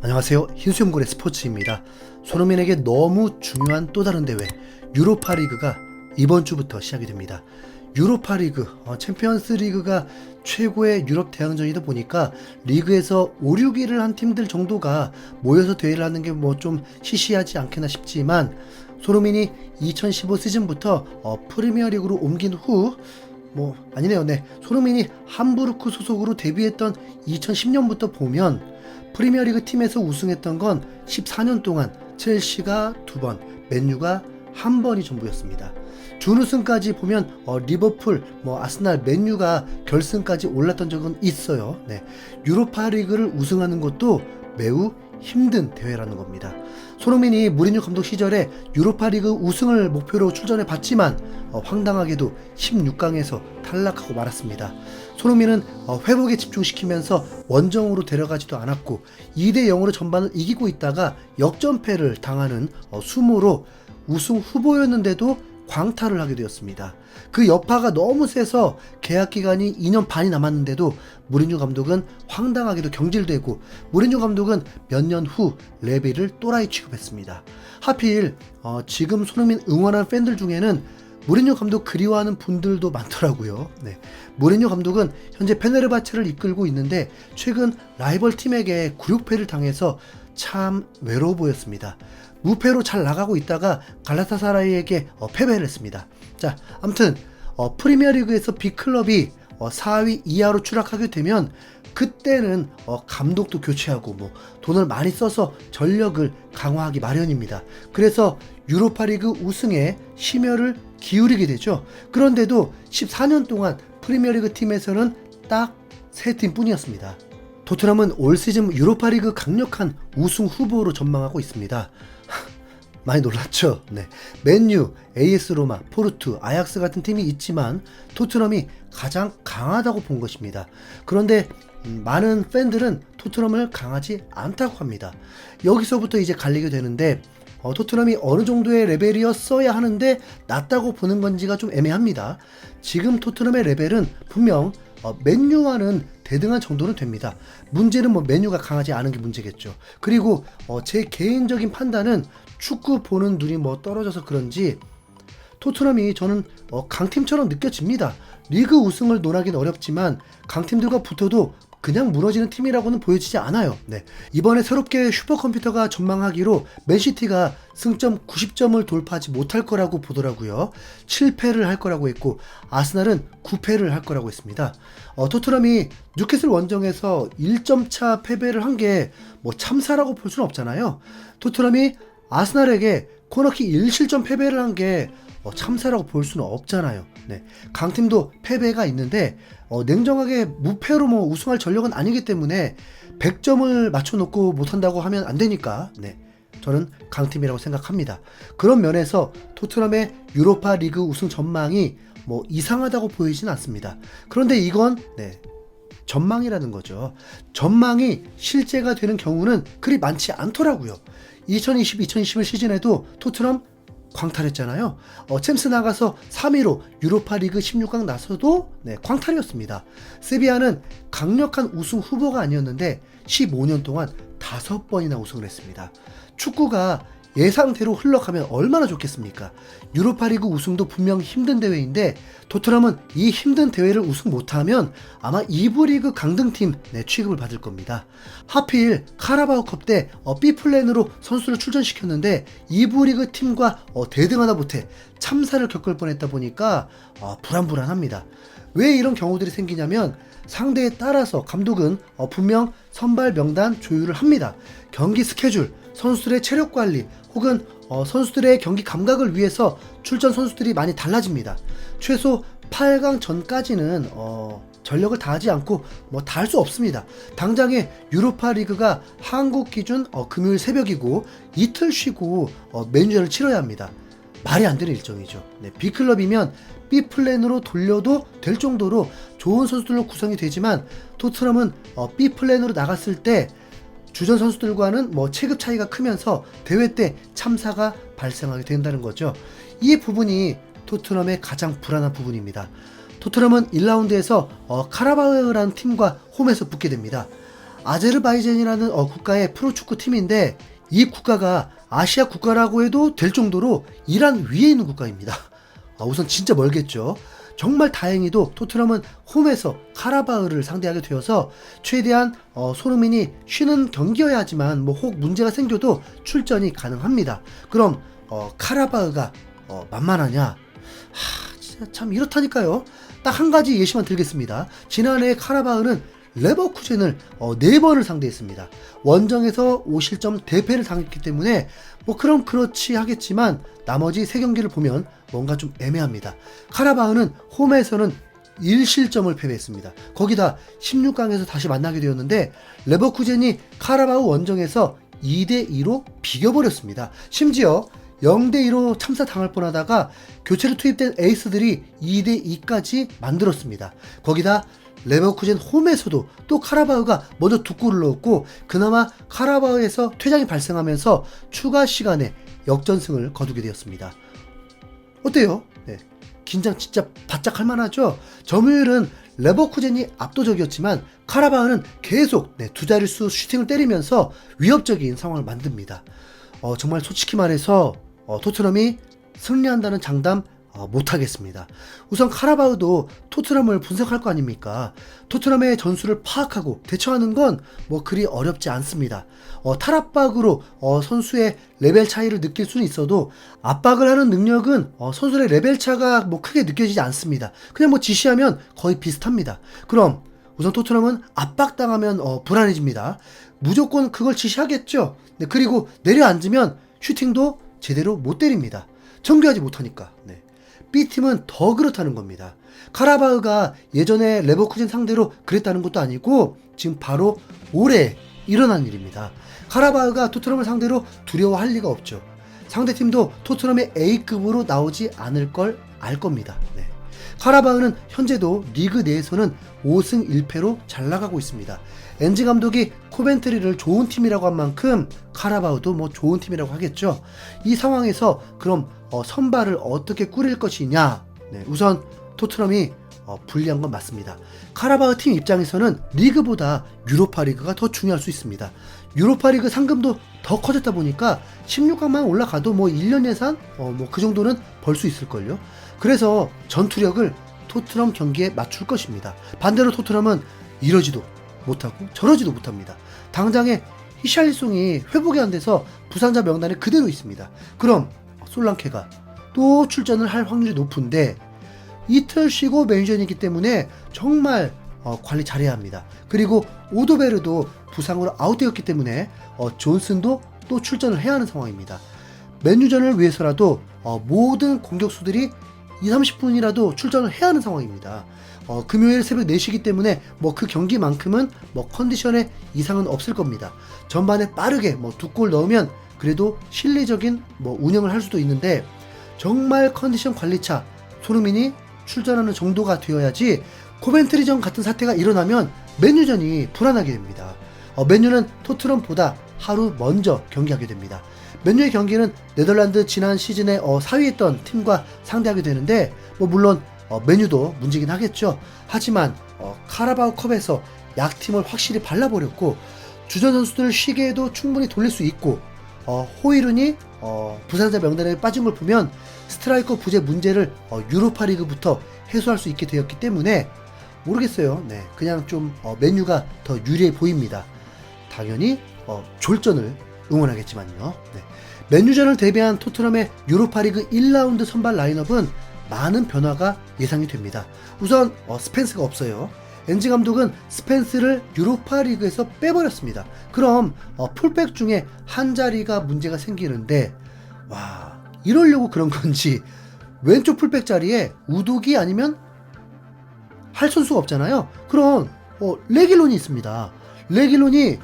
안녕하세요. 흰수염고래 스포츠입니다. 손흥민에게 너무 중요한 또 다른 대회 유로파리그가 이번 주부터 시작이 됩니다. 유로파리그, 챔피언스 리그가 최고의 유럽 대항전이다 보니까 리그에서 5, 6위를 한 팀들 정도가 모여서 대회를 하는 게 뭐 좀 시시하지 않겠나 싶지만, 손흥민이 2015 시즌부터 프리미어리그로 옮긴 후 아니네요. 손흥민이 함부르크 소속으로 데뷔했던 2010년부터 보면 프리미어리그 팀에서 우승했던 건 14년 동안 첼시가 2번, 맨유가 1번이 전부였습니다. 준우승까지 보면 리버풀, 아스날, 맨유가 결승까지 올랐던 적은 있어요. 유로파리그를 우승하는 것도 매우 힘든 대회라는 겁니다. 손흥민이 무리뉴 감독 시절에 유로파리그 우승을 목표로 출전해 봤지만 황당하게도 16강에서 탈락하고 말았습니다. 손흥민은 회복에 집중시키면서 원정으로 데려가지도 않았고 2대 0으로 전반을 이기고 있다가 역전패를 당하는 수모로 우승 후보였는데도 광탈을 하게 되었습니다. 그 여파가 너무 세서 계약 기간이 2년 반이 남았는데도 무리뉴 감독은 황당하게도 경질되고, 무리뉴 감독은 몇 년 후 레비를 또라이 취급했습니다. 하필 지금 손흥민 응원하는 팬들 중에는 무리뉴 감독 그리워하는 분들도 많더라고요. 무리뉴 감독은 현재 페네르바체를 이끌고 있는데 최근 라이벌 팀에게 굴욕패를 당해서 참 외로워 보였습니다. 무패로 잘 나가고 있다가 갈라타사라이에게 패배를 했습니다. 자, 아무튼 프리미어리그에서 빅클럽이 4위 이하로 추락하게 되면 그때는 감독도 교체하고 돈을 많이 써서 전력을 강화하기 마련입니다. 그래서 유로파리그 우승에 심혈을 기울이게 되죠. 그런데도 14년 동안 프리미어리그 팀에서는 딱 3팀 뿐이었습니다. 토트넘은 올 시즌 유로파리그 강력한 우승 후보로 전망하고 있습니다. 많이 놀랐죠? 맨유, AS 로마, 포르투, 아약스 같은 팀이 있지만 토트넘이 가장 강하다고 본 것입니다. 그런데 많은 팬들은 토트넘을 강하지 않다고 합니다. 여기서부터 이제 갈리게 되는데, 토트넘이 어느 정도의 레벨이었어야 하는데 낮다고 보는 건지가 좀 애매합니다. 지금 토트넘의 레벨은 분명 맨유와는 대등한 정도는 됩니다. 문제는 맨유가 강하지 않은 게 문제겠죠. 그리고 제 개인적인 판단은 축구 보는 눈이 떨어져서 그런지 토트넘이 저는 강팀처럼 느껴집니다. 리그 우승을 논하기는 어렵지만 강팀들과 붙어도 그냥 무너지는 팀이라고는 보여지지 않아요. 이번에 새롭게 슈퍼컴퓨터가 전망하기로 맨시티가 승점 90점을 돌파하지 못할 거라고 보더라고요. 7패를 할 거라고 했고 아스날은 9패를 할 거라고 했습니다. 토트넘이 뉴캐슬 원정에서 1점 차 패배를 한 게 참사라고 볼 수는 없잖아요. 토트넘이 아스날에게 코너킥 1실점 패배를 한 게 참사라고 볼 수는 없잖아요. 강팀도 패배가 있는데 냉정하게 무패로 우승할 전력은 아니기 때문에 100점을 맞춰놓고 못한다고 하면 안 되니까 저는 강팀이라고 생각합니다. 그런 면에서 토트넘의 유로파 리그 우승 전망이 이상하다고 보이진 않습니다. 그런데 이건 전망이라는 거죠. 전망이 실제가 되는 경우는 그리 많지 않더라고요. 2020-2021 시즌에도 토트넘 광탈했잖아요. 챔스 나가서 3위로 유로파 리그 16강 나서도 광탈이었습니다. 세비야는 강력한 우승 후보가 아니었는데 15년 동안 5번이나 우승을 했습니다. 축구가 예상대로 흘러가면 얼마나 좋겠습니까? 유로파리그 우승도 분명 힘든 대회인데 토트넘은 이 힘든 대회를 우승 못하면 아마 2부 리그 강등팀 취급을 받을 겁니다. 하필 카라바오컵 때 B플랜으로 선수를 출전시켰는데 2부 리그 팀과 대등하다 못해 참사를 겪을 뻔했다 보니까 불안합니다. 왜 이런 경우들이 생기냐면 상대에 따라서 감독은 분명 선발 명단 조율을 합니다. 경기 스케줄, 선수들의 체력 관리 혹은 선수들의 경기 감각을 위해서 출전 선수들이 많이 달라집니다. 최소 8강 전까지는 전력을 다하지 않고 다 할 수 없습니다. 당장에 유로파 리그가 한국 기준 금요일 새벽이고 이틀 쉬고 맨유전을 치러야 합니다. 말이 안 되는 일정이죠. B클럽이면 B플랜으로 돌려도 될 정도로 좋은 선수들로 구성이 되지만 토트넘은 B플랜으로 나갔을 때 주전 선수들과는 체급 차이가 크면서 대회 때 참사가 발생하게 된다는 거죠. 이 부분이 토트넘의 가장 불안한 부분입니다. 토트넘은 1라운드에서 카라바오라는 팀과 홈에서 붙게 됩니다. 아제르바이잔이라는 국가의 프로축구 팀인데 이 국가가 아시아 국가라고 해도 될 정도로 이란 위에 있는 국가입니다. 우선 진짜 멀겠죠. 정말 다행히도 토트넘은 홈에서 카라바흐를 상대하게 되어서 최대한 손흥민이 쉬는 경기여야 하지만 뭐 혹 문제가 생겨도 출전이 가능합니다. 그럼 카라바흐가 만만하냐? 진짜 참 이렇다니까요. 딱 한 가지 예시만 들겠습니다. 지난해 카라바흐는 레버쿠젠을 4번을 상대했습니다. 원정에서 5실점 대패를 당했기 때문에 뭐 그럼 그렇지 하겠지만 나머지 3경기를 보면 뭔가 좀 애매합니다. 카라바흐는 홈에서는 1실점을 패배했습니다. 거기다 16강에서 다시 만나게 되었는데 레버쿠젠이 카라바흐 원정에서 2대2로 비겨버렸습니다. 심지어 0대2로 참사당할 뻔하다가 교체로 투입된 에이스들이 2대2까지 만들었습니다. 거기다 레버쿠젠 홈에서도 또 카라바흐가 먼저 2골을 넣었고 그나마 카라바흐에서 퇴장이 발생하면서 추가 시간에 역전승을 거두게 되었습니다. 어때요? 네. 긴장 진짜 바짝 할 만하죠? 점유율은 레버쿠젠이 압도적이었지만 카라바흐는 계속 2자릿수 슈팅을 때리면서 위협적인 상황을 만듭니다. 정말 솔직히 말해서 토트넘이 승리한다는 장담 못하겠습니다. 우선 카라바흐도 토트넘을 분석할 거 아닙니까? 토트넘의 전술을 파악하고 대처하는 건 뭐 그리 어렵지 않습니다. 탈압박으로 선수의 레벨 차이를 느낄 수는 있어도 압박을 하는 능력은 선수의 레벨 차가 뭐 크게 느껴지지 않습니다. 그냥 뭐 지시하면 거의 비슷합니다. 그럼 우선 토트넘은 압박당하면 불안해집니다. 무조건 그걸 지시하겠죠. 네, 그리고 내려앉으면 슈팅도 제대로 못 때립니다. 정교하지 못하니까. 네. B팀은 더 그렇다는 겁니다. 카라바흐가 예전에 레버쿠젠 상대로 그랬다는 것도 아니고 지금 바로 올해 일어난 일입니다. 카라바흐가 토트넘을 상대로 두려워할 리가 없죠. 상대팀도 토트넘의 A급으로 나오지 않을 걸 알 겁니다. 네. 카라바흐는 현재도 리그 내에서는 5승 1패로 잘 나가고 있습니다. 엔지 감독이 코벤트리를 좋은 팀이라고 한 만큼 카라바흐도 뭐 좋은 팀이라고 하겠죠. 이 상황에서 그럼 선발을 어떻게 꾸릴 것이냐? 네, 우선 토트넘이 불리한 건 맞습니다. 카라바흐 팀 입장에서는 리그보다 유로파 리그가 더 중요할 수 있습니다. 유로파 리그 상금도 더 커졌다 보니까 16강만 올라가도 뭐 1년 예산 뭐 그 정도는 벌 수 있을걸요. 그래서 전투력을 토트넘 경기에 맞출 것입니다. 반대로 토트넘은 이러지도 못하고 저러지도 못합니다. 당장에 히샬리송이 회복이 안 돼서 부상자 명단에 그대로 있습니다. 그럼 솔랑케가 또 출전을 할 확률이 높은데 이틀 쉬고 맨유전이기 때문에 정말 관리 잘해야 합니다. 그리고 오도베르도 부상으로 아웃되었기 때문에 존슨도 또 출전을 해야 하는 상황입니다. 맨유전을 위해서라도 모든 공격수들이 20-30분이라도 출전을 해야 하는 상황입니다. 금요일 새벽 4시기 때문에 뭐 그 경기만큼은 뭐 컨디션에 이상은 없을 겁니다. 전반에 빠르게 뭐 2골 넣으면 그래도 실리적인 뭐 운영을 할 수도 있는데 정말 컨디션 관리차 손흥민이 출전하는 정도가 되어야지 코벤트리전 같은 사태가 일어나면 맨유전이 불안하게 됩니다. 맨유는 토트넘보다 하루 먼저 경기하게 됩니다. 맨유의 경기는 네덜란드 지난 시즌에 4위했던 팀과 상대하게 되는데 뭐 물론 맨유도 문제긴 하겠죠. 하지만 카라바오컵에서 약팀을 확실히 발라버렸고 주전 선수들을 쉬게 해도 충분히 돌릴 수 있고 호이룬이 부상자 명단에 빠진 걸 보면 스트라이커 부재 문제를 유로파리그부터 해소할 수 있게 되었기 때문에 모르겠어요. 네, 그냥 좀 맨유가 더 유리해 보입니다. 당연히 졸전을 응원하겠지만요. 네. 맨유전을 대비한 토트넘의 유로파리그 1라운드 선발 라인업은 많은 변화가 예상이 됩니다. 우선 스펜스가 없어요. 엔지 감독은 스펜스를 유로파리그에서 빼버렸습니다. 그럼 풀백 중에 한 자리가 문제가 생기는데 와 이러려고 그런 건지 왼쪽 풀백 자리에 우두기 아니면 할 선수가 없잖아요. 그럼 레길론이 있습니다. 레길론이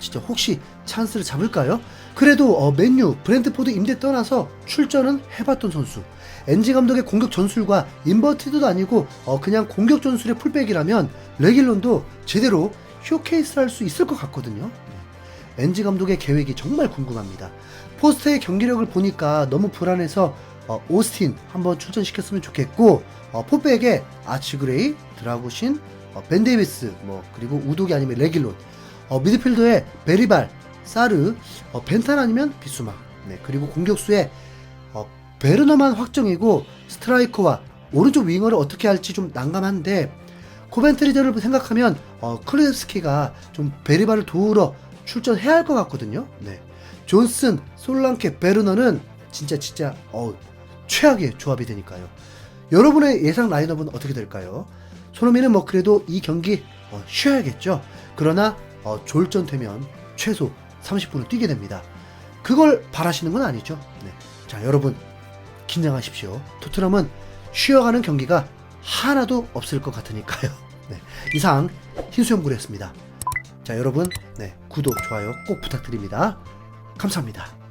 진짜 혹시 찬스를 잡을까요? 그래도 맨유, 브랜트포드 임대 떠나서 출전은 해봤던 선수. 엔지 감독의 공격 전술과 인버티드도 아니고 그냥 공격 전술의 풀백이라면 레길론도 제대로 쇼케이스 할 수 있을 것 같거든요. 엔지 감독의 계획이 정말 궁금합니다. 포스트의 경기력을 보니까 너무 불안해서 오스틴 한번 출전시켰으면 좋겠고 풀백에 아치그레이, 드라구신, 벤 데이비스 그리고 우독이 아니면 레길론 미드필더에 베리발, 사르, 벤탄 아니면 비수마. 네, 그리고 공격수에 베르너만 확정이고 스트라이커와 오른쪽 윙어를 어떻게 할지 좀 난감한데 코벤트리저를 생각하면 클레스키가 좀 베리발을 도우러 출전해야 할 것 같거든요. 네. 존슨, 솔랑케, 베르너는 진짜 최악의 조합이 되니까요. 여러분의 예상 라인업은 어떻게 될까요? 손흥민은 뭐 그래도 이 경기 쉬어야겠죠. 그러나 졸전되면 최소 30분을 뛰게 됩니다. 그걸 바라시는 건 아니죠. 네. 자, 여러분 긴장하십시오. 토트넘은 쉬어가는 경기가 하나도 없을 것 같으니까요. 네. 이상 흰수염구리였습니다. 자, 여러분 구독, 좋아요 꼭 부탁드립니다. 감사합니다.